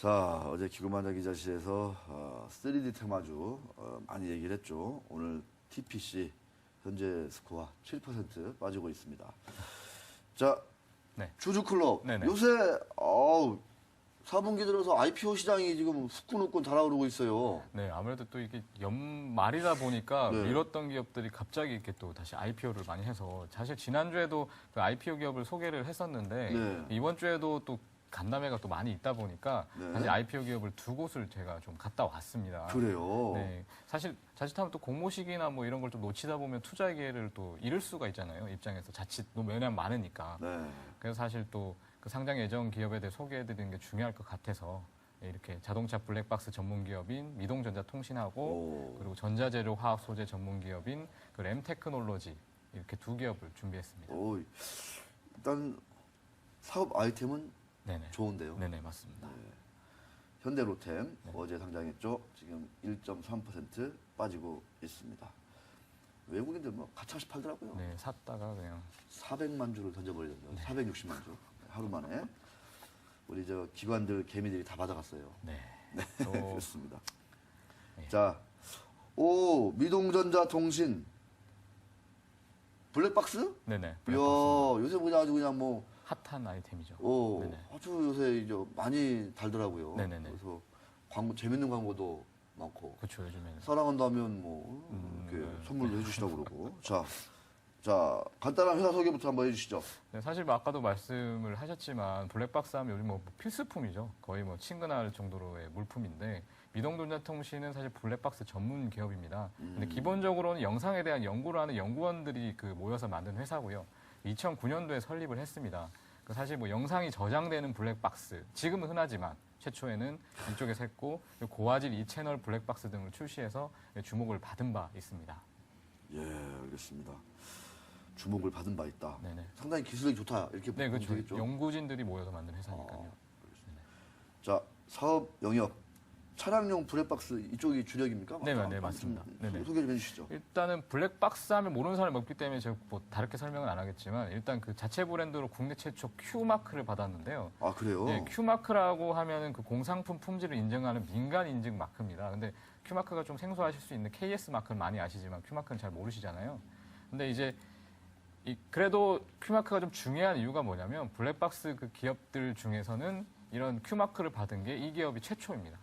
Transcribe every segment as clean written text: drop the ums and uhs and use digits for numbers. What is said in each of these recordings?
자, 어제 기고만장 기자실에서 3D 테마주 많이 얘기를 했죠. 오늘 TPC 현재 스코어 7% 빠지고 있습니다. 자, 네. 주주클럽. 네네. 요새 4분기 들어서 IPO 시장이 지금 후끈후끈 달아오르고 있어요. 네, 아무래도 또 이게 연말이다 보니까 네. 미뤘던 기업들이 갑자기 이렇게 또 다시 IPO를 많이 해서 사실 지난주에도 그 IPO 기업을 소개를 했었는데 네. 이번 주에도 또 간담회가 또 많이 있다 보니까 네. 사실 IPO 기업을 두 곳을 제가 좀 갔다 왔습니다. 그래요. 네, 사실 자칫하면 또 공모식이나 뭐 이런 걸 좀 놓치다 보면 투자 기회를 또 잃을 수가 있잖아요. 입장에서 자칫 왜냐면 많으니까. 네. 그래서 사실 또 그 상장 예정 기업에 대해 소개해드리는 게 중요할 것 같아서 이렇게 자동차 블랙박스 전문 기업인 미동전자통신하고 오. 그리고 전자재료 화학 소재 전문 기업인 그 램테크놀로지 이렇게 두 기업을 준비했습니다. 오, 일단 사업 아이템은 네네. 좋은데요. 네네 맞습니다. 현대로템 네. 어제 상장했죠. 지금 1.3% 빠지고 있습니다. 외국인들 뭐 가차없이 팔더라고요. 네 샀다가 그냥 400만 주를 던져버리던데요. 네. 460만 주 하루 만에 우리 저 기관들 개미들이 다 받아갔어요. 네. 네, 또 그렇습니다. 네. 자, 미동전자통신 블랙박스? 네네. 이야, 블랙박스. 요새 그냥 아주 그냥 뭐 핫한 아이템이죠. 네네. 아주 요새 이제 많이 달더라고요. 네네네. 그래서 광고 재밌는 광고도 많고. 그렇죠 요즘에는. 사랑한다면 뭐 이렇게 네. 선물도 해주시라고 그러고. 자, 간단한 회사 소개부터 한번 해주시죠. 네, 사실 뭐 아까도 말씀을 하셨지만 블랙박스 하면 요즘 뭐 필수품이죠. 거의 뭐 친근할 정도로의 물품인데 미동전자통신은 사실 블랙박스 전문 기업입니다. 근데 기본적으로는 영상에 대한 연구를 하는 연구원들이 그 모여서 만든 회사고요. 2009년도에 설립을 했습니다. 그 사실 뭐 영상이 저장되는 블랙박스 지금은 흔하지만 최초에는 이쪽에서 했고 고화질 2채널 블랙박스 등을 출시해서 주목을 받은 바 있습니다. 예, 알겠습니다. 주목을 받은 바 있다. 네네. 상당히 기술력이 좋다. 이렇게 네, 보면 그렇죠. 되겠죠. 연구진들이 모여서 만든 회사니까요. 자, 사업 영역. 차량용 블랙박스 이쪽이 주력입니까? 네, 좀 네, 맞습니다. 네네. 소개 좀 해주시죠. 일단은 블랙박스 하면 모르는 사람이 없기 때문에 제가 뭐 다르게 설명은 안 하겠지만 일단 그 자체 브랜드로 국내 최초 Q마크를 받았는데요. 아, 그래요? 네, Q마크라고 하면은 그 공상품 품질을 인증하는 민간 인증 마크입니다. 근데 Q마크가 좀 생소하실 수 있는 KS 마크는 많이 아시지만 Q마크는 잘 모르시잖아요. 근데 이제 그래도 Q마크가 좀 중요한 이유가 뭐냐면 블랙박스 그 기업들 중에서는 이런 Q마크를 받은 게 이 기업이 최초입니다.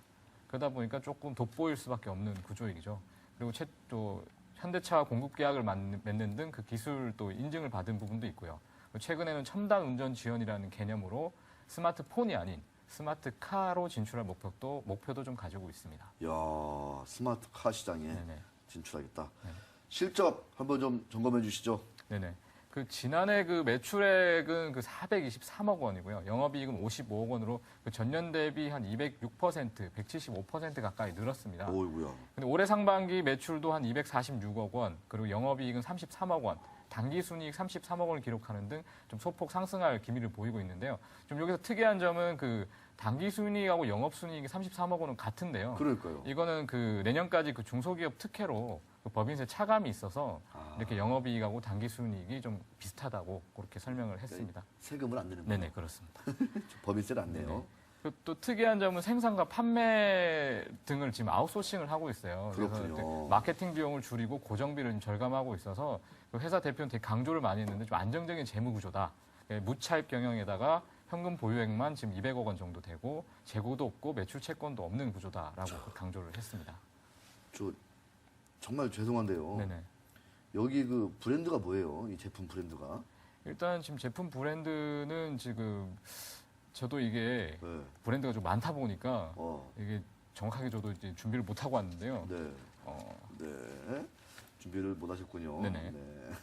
그러다 보니까 조금 돋보일 수밖에 없는 구조이죠. 그리고 또 현대차 공급 계약을 맺는 등 그 기술 또 인증을 받은 부분도 있고요. 최근에는 첨단 운전 지원이라는 개념으로 스마트폰이 아닌 스마트카로 진출할 목표도 좀 가지고 있습니다. 야, 스마트카 시장에 네네. 진출하겠다. 네. 실적 한번 좀 점검해 주시죠. 네네. 그 지난해 그 매출액은 그 423억 원이고요. 영업이익은 55억 원으로 그 전년 대비 한 206%, 175% 가까이 늘었습니다. 오이구야. 근데 올해 상반기 매출도 한 246억 원, 그리고 영업이익은 33억 원, 당기순이익 33억 원을 기록하는 등 좀 소폭 상승할 기미를 보이고 있는데요. 좀 여기서 특이한 점은 그 당기순이익하고 영업순이익이 33억 원은 같은데요. 그러니까요. 이거는 그 내년까지 그 중소기업 특혜로 그 법인세 차감이 있어서 이렇게 영업이익하고 당기순이익이 좀 비슷하다고 그렇게 설명을 했습니다. 세금을 안 내는 거예요. 네네 그렇습니다. 법인세를 안 내요. 그리고 또 특이한 점은 생산과 판매 등을 지금 아웃소싱을 하고 있어요. 그렇군요. 그래서 마케팅 비용을 줄이고 고정비를 좀 절감하고 있어서 그 회사 대표는 되게 강조를 많이 했는데 좀 안정적인 재무 구조다. 무차입 경영에다가 현금 보유액만 지금 200억 원 정도 되고 재고도 없고 매출 채권도 없는 구조다라고 강조를 했습니다. 정말 죄송한데요. 네네. 여기 그 브랜드가 뭐예요? 이 제품 브랜드가? 일단 지금 제품 브랜드는 지금 저도 이게 네. 브랜드가 좀 많다 보니까 어, 이게 정확하게 저도 이제 준비를 못 하고 왔는데요. 네. 네. 준비를 못 하셨군요. 네네. 네.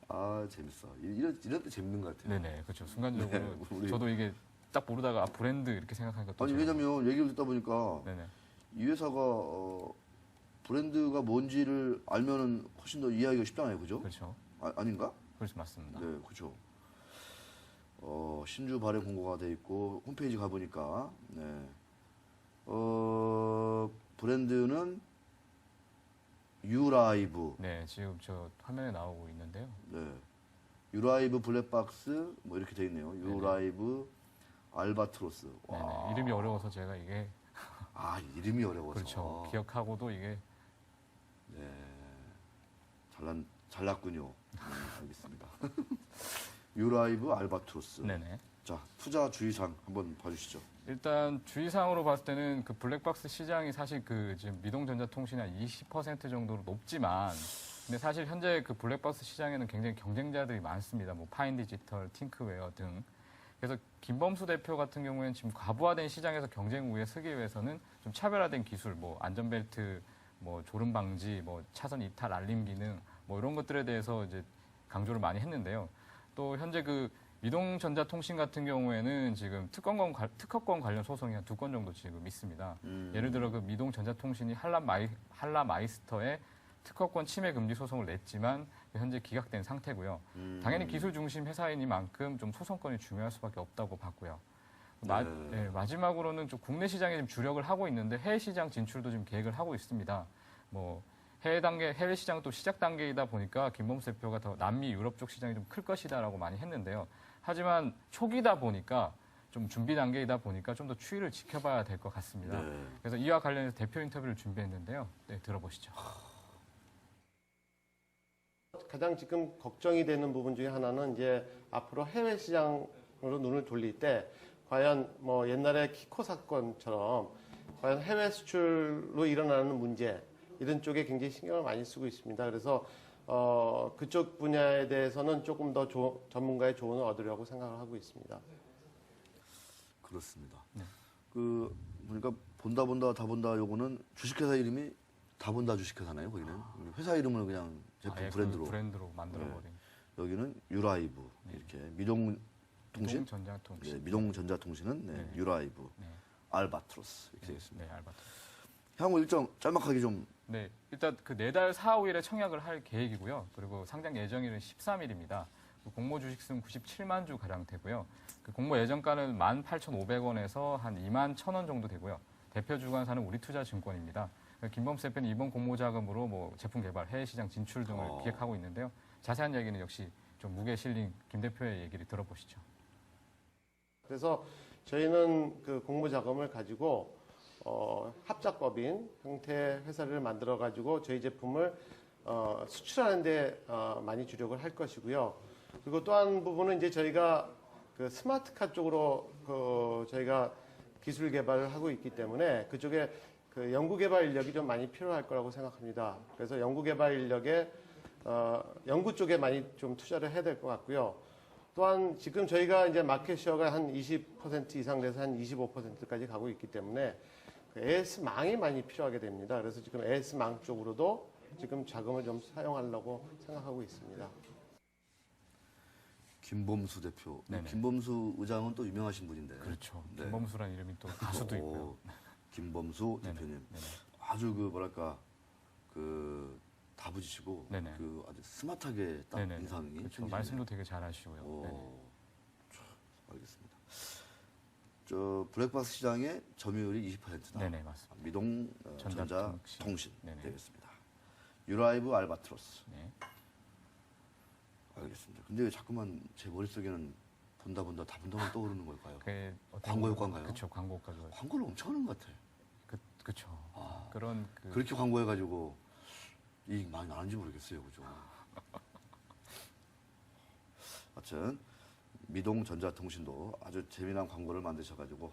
아, 재밌어. 이럴 때 재밌는 것 같아요. 네네, 그렇죠. 순간적으로 네, 우리- 저도 이게 딱 모르다가 브랜드 이렇게 생각하니까 또 아니, 제가- 왜냐면 얘기를 듣다 보니까 네네, 이 회사가 브랜드가 뭔지를 알면은 훨씬 더 이해하기가 쉽잖아요. 그죠? 그렇죠. 아닌가? 그렇죠, 맞습니다. 네, 그렇죠. 신주 발행 공고가 돼 있고 홈페이지 가보니까 네. 브랜드는 유라이브, 네, 지금 저 화면에 나오고 있는데요. 네. 유라이브 블랙박스 뭐 이렇게 돼 있네요. 유라이브 알바트로스. 네네. 와. 이름이 어려워서 제가 이게 아, 이름이 어려워서. 그렇죠. 기억하고도 이게 네. 잘났군요. 알겠습니다. 유라이브 알바트로스. 네네. 자, 투자 주의사항 한번 봐주시죠. 일단 주의사항으로 봤을 때는 그 블랙박스 시장이 사실 그 지금 미동전자통신이 한 20% 정도로 높지만 근데 사실 현재 그 블랙박스 시장에는 굉장히 경쟁자들이 많습니다. 뭐 파인디지털, 팅크웨어 등. 그래서 김범수 대표 같은 경우에는 지금 과부하된 시장에서 경쟁 우위에 서기 위해서는 좀 차별화된 기술, 뭐 안전벨트, 뭐 졸음 방지, 뭐 차선 이탈 알림 기능, 뭐 이런 것들에 대해서 이제 강조를 많이 했는데요. 또 현재 그 미동전자통신 같은 경우에는 지금 특허권 관련 소송이 한 2건 정도 지금 있습니다. 예를 들어 그 미동전자통신이 한라마이스터에 특허권 침해 금지 소송을 냈지만 현재 기각된 상태고요. 당연히 기술 중심 회사이니만큼 좀 소송권이 중요할 수밖에 없다고 봤고요. 마지막으로는 좀 국내 시장에 좀 주력을 하고 있는데 해외 시장 진출도 지금 계획을 하고 있습니다. 뭐 해외 시장은 또 시작 단계이다 보니까 김범수 대표가 더 남미, 유럽 쪽 시장이 좀 클 것이다라고 많이 했는데요. 하지만 초기다 보니까 좀 준비 단계이다 보니까 좀 더 추이를 지켜봐야 될 것 같습니다. 네. 그래서 이와 관련해서 대표 인터뷰를 준비했는데요. 네, 들어보시죠. 가장 지금 걱정이 되는 부분 중에 하나는 이제 앞으로 해외 시장으로 눈을 돌릴 때 과연 뭐 옛날에 키코 사건처럼 과연 해외 수출로 일어나는 문제 이런 쪽에 굉장히 신경을 많이 쓰고 있습니다. 그래서 그쪽 분야에 대해서는 조금 더 전문가의 조언을 얻으려고 생각을 하고 있습니다. 그렇습니다. 네. 그 보니까 다 본다 요거는 주식회사 이름이 다 본다 주식회사나요? 거기는 회사 이름을 그냥 제품 아예 브랜드로. 그 브랜드로 만들어버린 여기는 유라이브 이렇게 미동통신. 미동전자통신. 네, 미동전자통신은 네. 유라이브, 네. 알바트로스 이렇게 되겠습니다. 네, 알바트. 향후 일정 짤막하게 좀. 네, 일단 그 내달 4, 5일에 청약을 할 계획이고요. 그리고 상장 예정일은 13일입니다. 공모 주식수는 97만 주 가량 되고요. 그 공모 예정가는 18,500원에서 한 2만 1,000원 정도 되고요. 대표 주관사는 우리투자증권입니다. 김범수 대표는 이번 공모 자금으로 뭐 제품 개발, 해외 시장 진출 등을 기획하고 있는데요. 자세한 얘기는 역시 좀 무게 실린 김 대표의 얘기를 들어보시죠. 그래서 저희는 그 공모 자금을 가지고 합작법인 형태 회사를 만들어 가지고 저희 제품을 수출하는 데 많이 주력을 할 것이고요. 그리고 또 한 부분은 이제 저희가 그 스마트카 쪽으로 저희가 기술 개발을 하고 있기 때문에 그쪽에 그 연구 개발 인력이 좀 많이 필요할 거라고 생각합니다. 그래서 연구 개발 인력에 연구 쪽에 많이 좀 투자를 해야 될 것 같고요. 또한 지금 저희가 이제 마켓시어가 한 20% 이상 돼서 한 25%까지 가고 있기 때문에 그 AS망이 많이 필요하게 됩니다. 그래서 지금 AS망 쪽으로도 지금 자금을 좀 사용하려고 생각하고 있습니다. 김범수 대표. 네네. 김범수 의장은 또 유명하신 분인데. 그렇죠. 네. 김범수라는 이름이 또 가수도 있고요. 김범수 네네. 대표님. 네네. 아주 그 뭐랄까 그 다부지시고 네네. 그 아주 스마트하게 딱 네네. 인상이 그렇죠. 생기시네요. 말씀도 되게 잘하시고요. 오, 네네. 알겠습니다. 저 블랙박스 시장의 점유율이 20%다. 네네, 맞습니다. 미동 전자통신. 전자통신 네네. 되겠습니다. 유라이브 알바트로스. 네. 알겠습니다. 근데 왜 자꾸만 제 머릿속에는 본다 다 본다만 떠오르는 걸까요? 그게 어떻게 광고 보면- 효과인가요? 그렇죠. 광고 효과죠. 광고를 엄청 하는 것 같아. 그렇죠. 아, 그런 그 그렇게 광고해가지고 이익 많이 나는지 모르겠어요, 그죠? 하여튼 미동 전자통신도 아주 재미난 광고를 만드셔가지고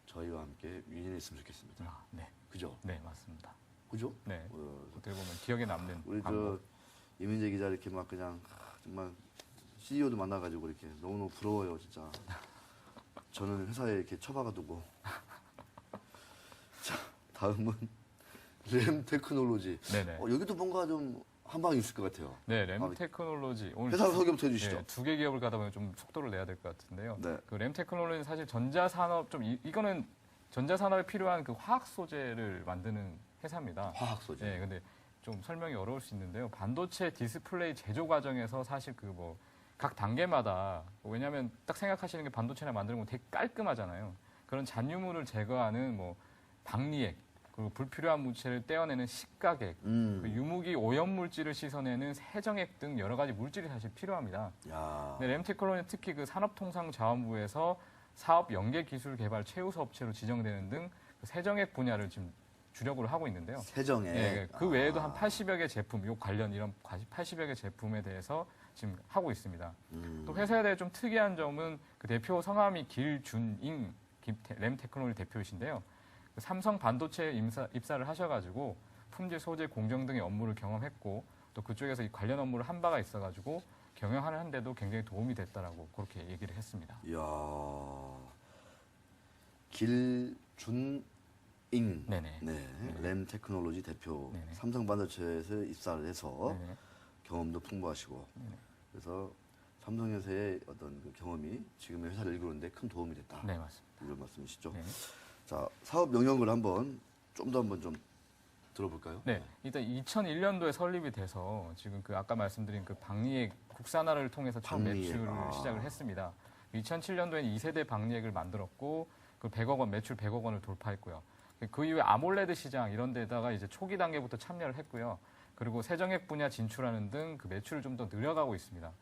저희와 함께 유인했으면 좋겠습니다. 네. 그죠? 네, 맞습니다. 그죠? 네. 어, 어떻게 보면 기억에 남는 우리 광고. 저 이민재 기자 이렇게 막 그냥 정말 CEO도 만나가지고 이렇게 너무너무 부러워요, 진짜. 저는 회사에 이렇게 처박아두고. 자, 다음은 램 테크놀로지. 네네. 여기도 뭔가 좀 한방이 있을 것 같아요. 네, 램 아, 테크놀로지. 오늘 회사 소개부터 해주시죠. 두 개 기업을 가다 보면 좀 속도를 내야 될 것 같은데요. 네. 그 램 테크놀로지는 사실 전자산업 이거는 전자산업에 필요한 그 화학 소재를 만드는 회사입니다. 화학 소재. 네, 근데 좀 설명이 어려울 수 있는데요. 반도체 디스플레이 제조 과정에서 사실 그 뭐 각 단계마다 왜냐하면 딱 생각하시는 게 반도체나 만드는 건 되게 깔끔하잖아요. 그런 잔유물을 제거하는 뭐 박리액 그리고 불필요한 물체를 떼어내는 식가액, 그 유무기 오염 물질을 씻어내는 세정액 등 여러 가지 물질이 사실 필요합니다. 야. 네, 램테크놀로지는 특히 그 산업통상자원부에서 사업 연계 기술 개발 최우수 업체로 지정되는 등그 세정액 분야를 지금 주력으로 하고 있는데요. 세정에 예, 그 외에도 한 80여 개 제품, 요 관련 이런 80여 개 제품에 대해서 지금 하고 있습니다. 또 회사에 대해 좀 특이한 점은 그 대표 성함이 길준잉 램테크놀로지 대표이신데요. 그 삼성 반도체에 입사를 하셔가지고 품질, 소재, 공정 등의 업무를 경험했고 또 그쪽에서 이 관련 업무를 한 바가 있어가지고 경영하는 데도 굉장히 도움이 됐다라고 그렇게 얘기를 했습니다. 이야, 길준잉 네네. 네, 램 테크놀로지 대표 네네. 삼성 반도체에서 입사를 해서 네네. 경험도 풍부하시고 네네. 그래서 삼성에서의 어떤 그 경험이 지금의 회사를 이끄는데 큰 도움이 됐다. 네, 맞습니다. 이런 말씀이시죠? 네. 자, 사업 영역을 한번 좀 들어볼까요? 네, 일단 2001년도에 설립이 돼서 지금 그 아까 말씀드린 그 박리액 국산화를 통해서 처음 박리액, 매출을 시작을 했습니다. 2007년도에는 2세대 박리액을 만들었고 그 100억 원 매출 100억 원을 돌파했고요. 그 이후에 아몰레드 시장 이런 데다가 이제 초기 단계부터 참여를 했고요. 그리고 세정액 분야 진출하는 등 그 매출을 좀 더 늘려가고 있습니다.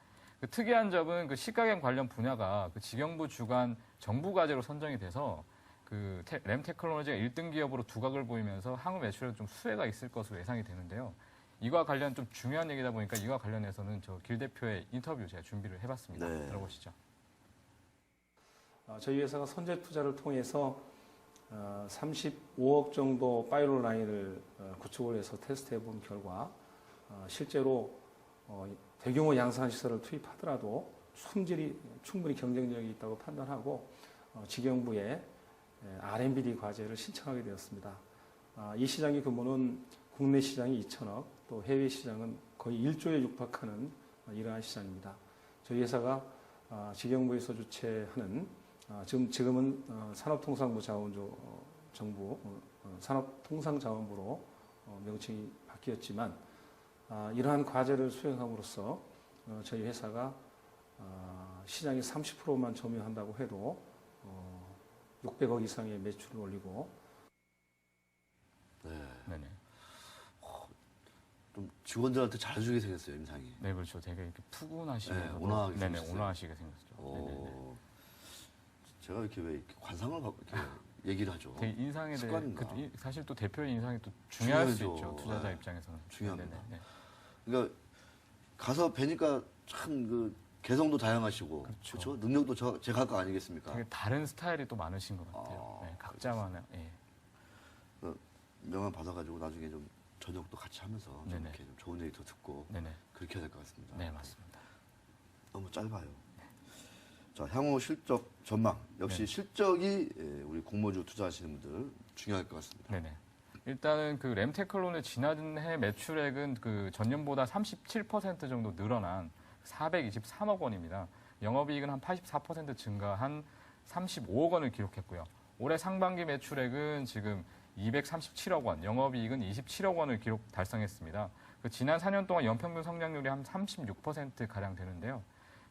그 특이한 점은 그 시가경 관련 분야가 그 직영부 주간 정부 과제로 선정이 돼서 그 램 테크놀로지가 1등 기업으로 두각을 보이면서 향후 매출에 좀 수혜가 있을 것으로 예상이 되는데요. 이와 관련 좀 중요한 얘기다 보니까 이와 관련해서는 저 길 대표의 인터뷰 제가 준비를 해봤습니다. 네. 들어보시죠. 저희 회사가 선제 투자를 통해서 35억 정도 파일럿 라인을 구축을 해서 테스트해 본 결과 실제로 대규모 양산 시설을 투입하더라도 품질이 충분히 경쟁력이 있다고 판단하고 직영부에 R&D 과제를 신청하게 되었습니다. 이 시장의 규모는 국내 시장이 2천억, 또 해외 시장은 거의 1조에 육박하는 이러한 시장입니다. 저희 회사가 직영부에서 주최하는 지금은 산업통상부 정부 산업통상자원부로 명칭이 바뀌었지만 이러한 과제를 수행함으로써 저희 회사가 시장의 30%만 점유한다고 해도 600억 이상의 매출을 올리고 네네. 좀 직원들한테 잘해주게 생겼어요, 임상이. 네, 그렇죠. 되게 이렇게 푸근하시고, 네, 온화하게 네네, 생겼어요. 온화하시게 생겼죠. 네네네. 제가 이렇게 왜 이렇게 관상을 받고 이렇게 얘기를 하죠. 되게 인상에 대해 습관인가? 사실 또 대표의 인상이 또 중요할 수 중요하죠. 있죠. 투자자 네. 입장에서는. 중요합니다. 네네네. 그러니까 가서 뵈니까 참 그 개성도 다양하시고 그렇죠. 그렇죠? 능력도 제 각각 아니겠습니까? 되게 다른 스타일이 또 많으신 것 같아요. 아, 네, 각자만의. 예. 그 명함 받아가지고 나중에 좀 저녁도 같이 하면서 좀 네네. 이렇게 좀 좋은 얘기도 듣고 네네. 그렇게 해야 될 것 같습니다. 네, 맞습니다. 너무 짧아요. 자, 향후 실적 전망 역시 네. 실적이 우리 공모주 투자하시는 분들 중요할 것 같습니다. 네네. 일단은 그 램테크론의 지난해 매출액은 그 전년보다 37% 정도 늘어난 423억 원입니다. 영업이익은 한 84% 증가한 35억 원을 기록했고요. 올해 상반기 매출액은 지금 237억 원, 영업이익은 27억 원을 달성했습니다. 그 지난 4년 동안 연평균 성장률이 한 36% 가량 되는데요.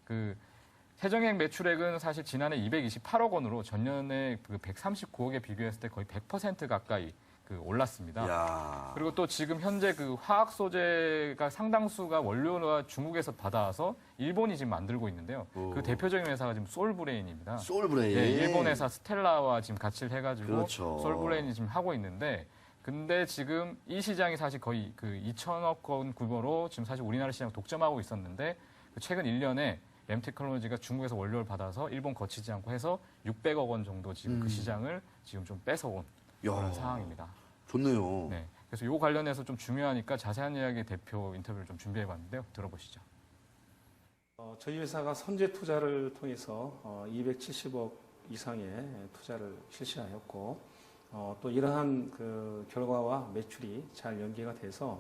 그 세정액 매출액은 사실 지난해 228억 원으로 전년에 그 139억에 비교했을 때 거의 100% 가까이 그 올랐습니다. 이야. 그리고 또 지금 현재 그 화학 소재가 상당수가 원료가 중국에서 받아와서 일본이 지금 만들고 있는데요. 오. 그 대표적인 회사가 지금 솔브레인입니다. 솔브레인. 예, 일본 회사 스텔라와 지금 같이 해가지고 그렇죠. 솔브레인이 지금 하고 있는데, 근데 지금 이 시장이 사실 거의 그 2천억 원 규모로 지금 사실 우리나라 시장 독점하고 있었는데 그 최근 1년에 램테크놀로지가 중국에서 원료를 받아서 일본 거치지 않고 해서 600억 원 정도 지금 그 시장을 지금 좀 뺏어온 그런 야. 상황입니다. 좋네요. 네. 그래서 이 관련해서 좀 중요하니까 자세한 이야기 대표 인터뷰를 좀 준비해봤는데요. 들어보시죠. 저희 회사가 선제 투자를 통해서 270억 이상의 투자를 실시하였고 또 이러한 그 결과와 매출이 잘 연계가 돼서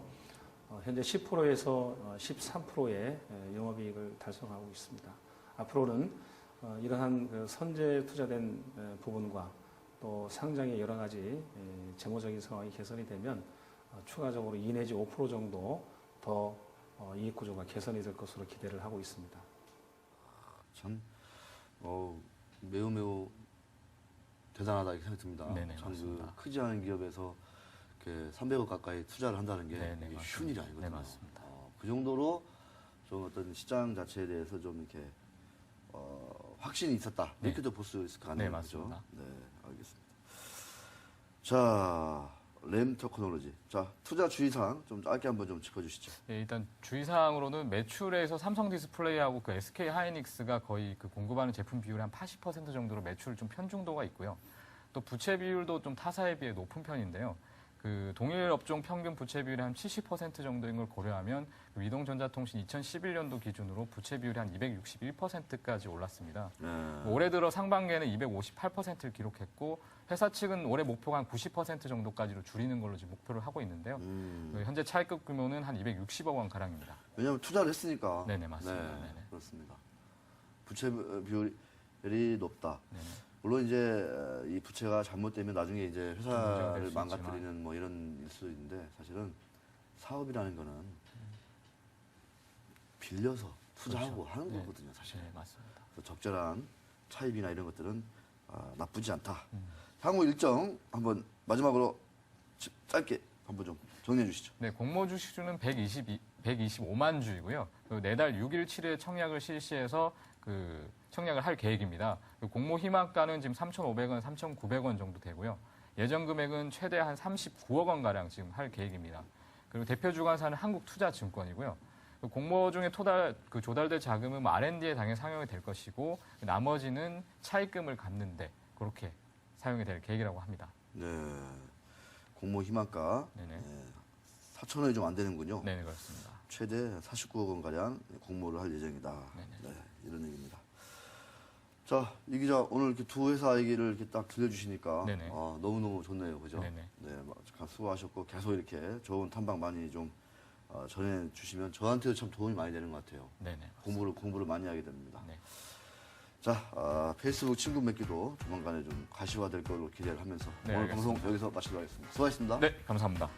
현재 10%에서 13%의 영업이익을 달성하고 있습니다. 앞으로는 이러한 그 선제 투자된 부분과 또 상장의 여러 가지 재무적인 상황이 개선이 되면 추가적으로 2 내지 5% 정도 더 이익 구조가 개선이 될 것으로 기대를 하고 있습니다. 참 매우 대단하다 이렇게 생각이 듭니다. 네네, 참 맞습니다. 그 크지 않은 기업에서 이렇게 300억 가까이 투자를 한다는 게 네네, 이게 맞습니다. 쉬운 일이 아니거든요. 네, 맞습니다. 그 정도로 좀 어떤 시장 자체에 대해서 좀 이렇게 확신이 있었다. 네. 이렇게도 볼 수 있을 것 같네요. 네, 그죠? 맞습니다. 네, 알겠습니다. 자, 램 테크놀로지. 자, 투자 주의사항 좀 짧게 한번 좀 짚어주시죠. 예, 일단 주의사항으로는 매출에서 삼성 디스플레이하고 그 SK 하이닉스가 거의 그 공급하는 제품 비율이 한 80% 정도로 매출 좀 편중도가 있고요. 또 부채 비율도 좀 타사에 비해 높은 편인데요. 그 동일 업종 평균 부채 비율이 한 70% 정도인 걸 고려하면 그 위동전자통신 2011년도 기준으로 부채 비율이 한 261%까지 올랐습니다. 올해 들어 상반기에는 258%를 기록했고 회사 측은 올해 목표가 한 90% 정도까지로 줄이는 걸로 지금 목표를 하고 있는데요. 그 현재 차입금 규모는 한 260억 원 가량입니다. 왜냐하면 투자를 했으니까. 네네, 맞습니다. 네, 네네. 그렇습니다. 부채 비율이 높다. 네네. 물론 이제 이 부채가 잘못되면 나중에 이제 문제가 될 회사를 수 망가뜨리는 뭐 이런 일수 있는데 사실은 사업이라는 거는 빌려서 투자하고 하는 네. 거거든요, 사실. 네, 맞습니다. 그래서 적절한 차입이나 이런 것들은 나쁘지 않다. 향후 일정 한번 마지막으로 짧게 한번 좀 정리해 주시죠. 네, 공모 주식수는 125만 주이고요. 그 내달 6일, 7일 청약을 실시해서 그 청약을 할 계획입니다. 그 공모 희망가는 지금 3,500원, 3,900원 정도 되고요. 예정 금액은 최대 한 39억 원 가량 지금 할 계획입니다. 그리고 대표 주관사는 한국투자증권이고요. 그 공모 중에 조달될 자금은 뭐 R&D에 당연히 사용이 될 것이고 나머지는 차입금을 갚는데 그렇게 사용이 될 계획이라고 합니다. 네. 공모 희망가 네네. 4,000원이 좀 안 되는군요. 네, 그렇습니다. 최대 49억 원 가량 공모를 할 예정이다. 네네. 네, 이런 얘기입니다. 자, 이 기자 오늘 이렇게 두 회사 얘기를 이렇게 딱 들려주시니까 네네. 너무너무 좋네요, 그죠? 네네. 네, 참 수고하셨고 계속 이렇게 좋은 탐방 많이 좀 전해주시면 저한테도 참 도움이 많이 되는 것 같아요. 네네. 공부를 많이 하게 됩니다. 네. 자, 페이스북 친구 맺기도 조만간에 좀 가시화될 걸로 기대를 하면서 네, 오늘 알겠습니다. 방송 여기서 마치도록 하겠습니다. 수고하셨습니다. 네, 감사합니다.